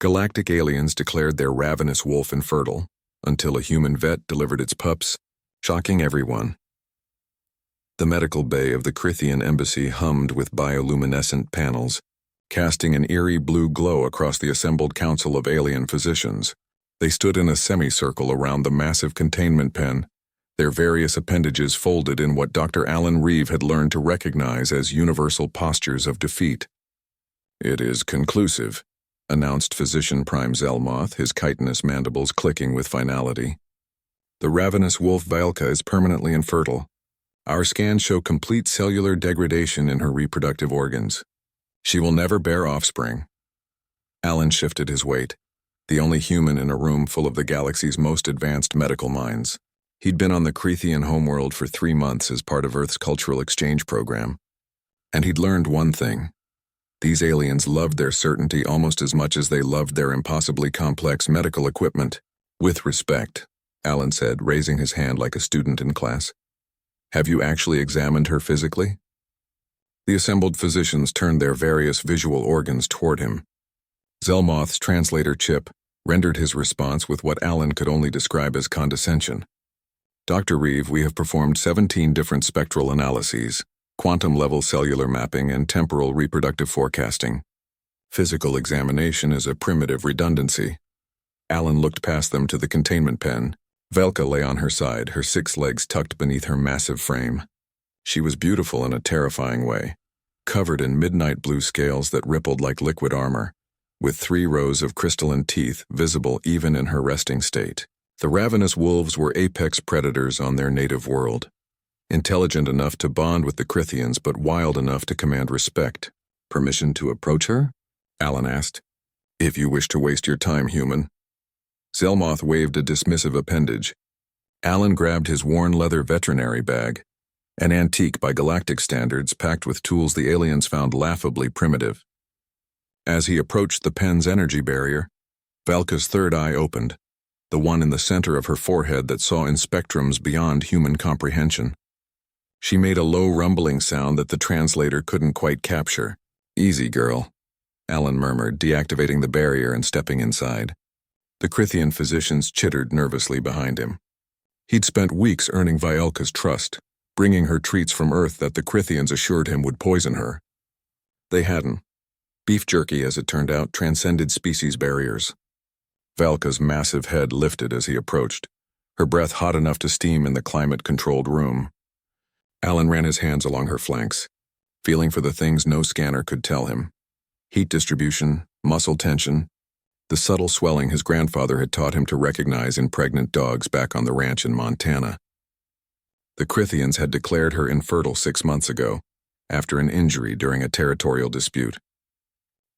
Galactic aliens declared their ravenous wolf infertile, until a human vet delivered its pups, shocking everyone. The medical bay of the Crithian embassy hummed with bioluminescent panels, casting an eerie blue glow across the assembled council of alien physicians. They stood in a semicircle around the massive containment pen, their various appendages folded in what Dr. Alan Reeve had learned to recognize as universal postures of defeat. "It is conclusive," announced Physician Prime Zelmoth, his chitinous mandibles clicking with finality. "The ravenous wolf Valka is permanently infertile. Our scans show complete cellular degradation in her reproductive organs. She will never bear offspring." Alan shifted his weight, the only human in a room full of the galaxy's most advanced medical minds. He'd been on the Crethian homeworld for 3 months as part of Earth's cultural exchange program. And he'd learned one thing. These aliens loved their certainty almost as much as they loved their impossibly complex medical equipment. "With respect," Alan said, raising his hand like a student in class. "Have you actually examined her physically?" The assembled physicians turned their various visual organs toward him. Zelmoth's translator chip rendered his response with what Alan could only describe as condescension. "Dr. Reeve, we have performed 17 different spectral analyses, quantum-level cellular mapping, and temporal reproductive forecasting. Physical examination is a primitive redundancy." Alan looked past them to the containment pen. Velka lay on her side, her 6 legs tucked beneath her massive frame. She was beautiful in a terrifying way, covered in midnight blue scales that rippled like liquid armor, with 3 rows of crystalline teeth visible even in her resting state. The ravenous wolves were apex predators on their native world, intelligent enough to bond with the Crithians but wild enough to command respect. "Permission to approach her?" Alan asked. "If you wish to waste your time, human." Zelmoth waved a dismissive appendage. Alan grabbed his worn leather veterinary bag, an antique by galactic standards packed with tools the aliens found laughably primitive. As he approached the pen's energy barrier, Valka's third eye opened, the one in the center of her forehead that saw in spectrums beyond human comprehension. She made a low rumbling sound that the translator couldn't quite capture. "Easy, girl," Alan murmured, deactivating the barrier and stepping inside. The Crithian physicians chittered nervously behind him. He'd spent weeks earning Vyelka's trust, bringing her treats from Earth that the Crithians assured him would poison her. They hadn't. Beef jerky, as it turned out, transcended species barriers. Valka's massive head lifted as he approached, her breath hot enough to steam in the climate-controlled room. Alan ran his hands along her flanks, feeling for the things no scanner could tell him. Heat distribution, muscle tension, the subtle swelling his grandfather had taught him to recognize in pregnant dogs back on the ranch in Montana. The Crithians had declared her infertile 6 months ago, after an injury during a territorial dispute.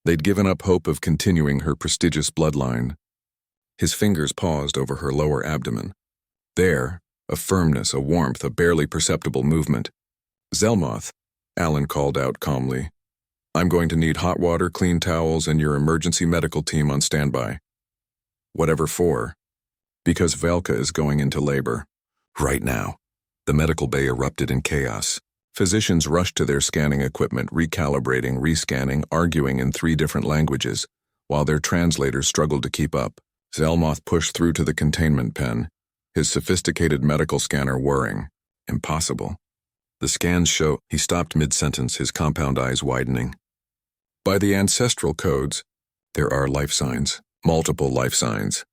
They'd given up hope of continuing her prestigious bloodline. His fingers paused over her lower abdomen. There, a firmness, a warmth, a barely perceptible movement. "Zelmoth," Alan called out calmly. "I'm going to need hot water, clean towels, and your emergency medical team on standby." "Whatever for?" "Because Valka is going into labor. Right now." The medical bay erupted in chaos. Physicians rushed to their scanning equipment, recalibrating, rescanning, arguing in 3 different languages, while their translators struggled to keep up. Zelmoth pushed through to the containment pen, his sophisticated medical scanner whirring. Impossible. "The scans show—" He stopped mid-sentence, his compound eyes widening. "By the ancestral codes, there are life signs, multiple life signs.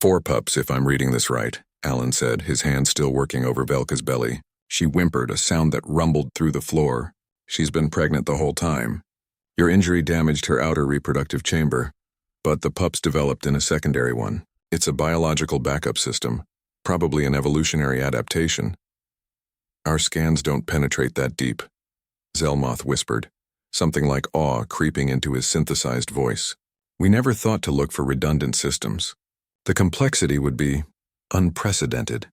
4 pups, if I'm reading this right," Alan said, his hand still working over Velka's belly. She whimpered, a sound that rumbled through the floor. "She's been pregnant the whole time. Your injury damaged her outer reproductive chamber, but the pups developed in a secondary one. It's a biological backup system, probably an evolutionary adaptation." "Our scans don't penetrate that deep," Zelmoth whispered, something like awe creeping into his synthesized voice. "We never thought to look for redundant systems. The complexity would be unprecedented."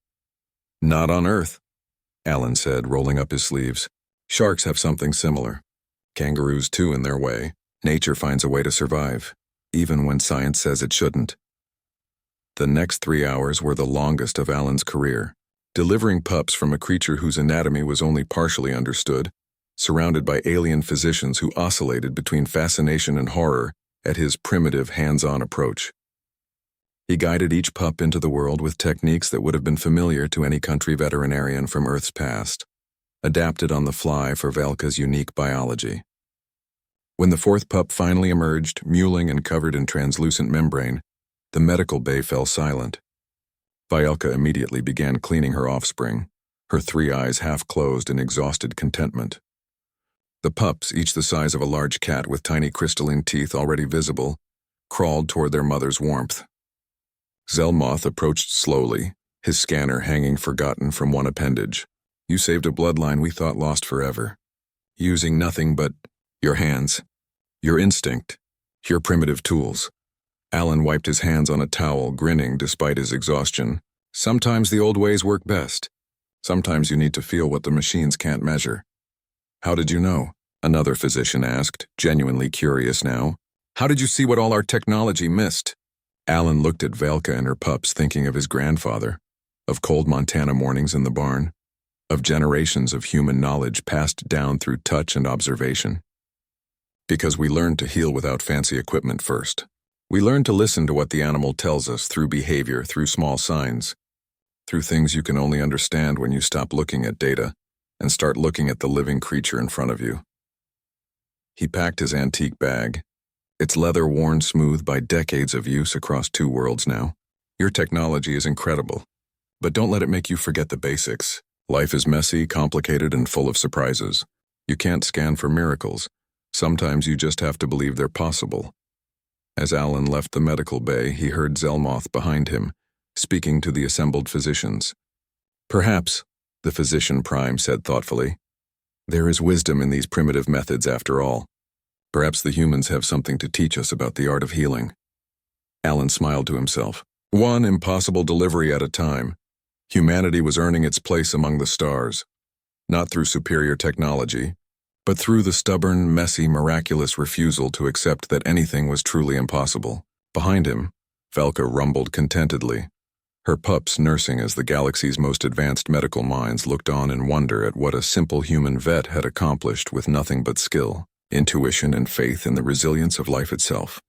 "Not on Earth," Alan said, rolling up his sleeves. "Sharks have something similar. Kangaroos too, in their way. Nature finds a way to survive, even when science says it shouldn't." The next 3 hours were the longest of Alan's career, delivering pups from a creature whose anatomy was only partially understood, surrounded by alien physicians who oscillated between fascination and horror at his primitive, hands-on approach. He guided each pup into the world with techniques that would have been familiar to any country veterinarian from Earth's past, adapted on the fly for Velka's unique biology. When the fourth pup finally emerged, mewling and covered in translucent membrane, the medical bay fell silent. Velka immediately began cleaning her offspring, her 3 eyes half closed in exhausted contentment. The pups, each the size of a large cat with tiny crystalline teeth already visible, crawled toward their mother's warmth. Zelmoth approached slowly, his scanner hanging forgotten from one appendage. You saved a bloodline we thought lost forever, using nothing but your hands, your instinct, your primitive tools. Alan wiped his hands on a towel, grinning despite his exhaustion. Sometimes the old ways work best. Sometimes you need to feel what the machines can't measure. How did you know? Another physician asked, genuinely curious now. How did you see what all our technology missed? Alan looked at Velka and her pups, thinking of his grandfather, of cold Montana mornings in the barn, of generations of human knowledge passed down through touch and observation. Because we learned to heal without fancy equipment first. We learned to listen to what the animal tells us through behavior, through small signs, through things you can only understand when you stop looking at data and start looking at the living creature in front of you. He packed his antique bag, its leather worn smooth by decades of use across 2 worlds now. Your technology is incredible, but don't let it make you forget the basics. Life is messy, complicated, and full of surprises. You can't scan for miracles. Sometimes you just have to believe they're possible. As Alan left the medical bay, he heard Zelmoth behind him, speaking to the assembled physicians. Perhaps, the physician prime said thoughtfully, there is wisdom in these primitive methods after all. Perhaps the humans have something to teach us about the art of healing. Alan smiled to himself. One impossible delivery at a time. Humanity was earning its place among the stars, not through superior technology, but through the stubborn, messy, miraculous refusal to accept that anything was truly impossible. Behind him, Velka rumbled contentedly, her pups nursing as the galaxy's most advanced medical minds looked on in wonder at what a simple human vet had accomplished with nothing but skill, intuition, and faith in the resilience of life itself.